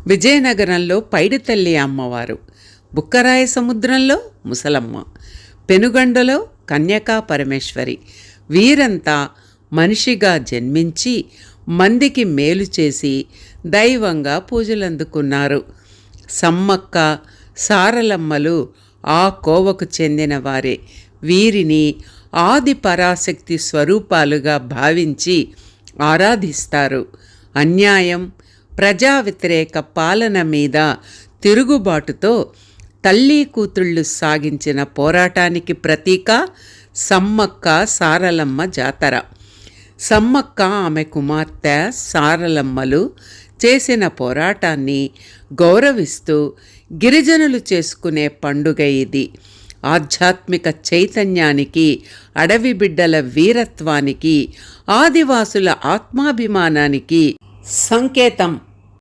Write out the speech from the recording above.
విజయనగరంలో పైడితల్లి అమ్మవారు, బుక్కరాయ సముద్రంలో ముసలమ్మ, పెనుగండలో కన్యకా పరమేశ్వరి. వీరంతా మనిషిగా జన్మించి మందికి మేలు చేసి దైవంగా పూజలందుకున్నారు. సమ్మక్క, సారలమ్మలు ఆ కోవకు చెందిన వారే. వీరిని ఆది పరాశక్తి స్వరూపాలుగా భావించి ఆరాధిస్తారు. అన్యాయం, ప్రజా వ్యతిరేక పాలన మీద తిరుగుబాటుతో తల్లి కూతుళ్ళు సాగించిన పోరాటానికి ప్రతీక సమ్మక్క సారలమ్మ జాతర. సమ్మక్క, ఆమె కుమార్తె సారలమ్మలు చేసిన పోరాటాన్ని గౌరవిస్తూ గిరిజనులు చేసుకునే పండుగ ఇది. ఆధ్యాత్మిక చైతన్యానికి, అడవి బిడ్డల వీరత్వానికి, ఆదివాసుల ఆత్మాభిమానానికి సంకేతం.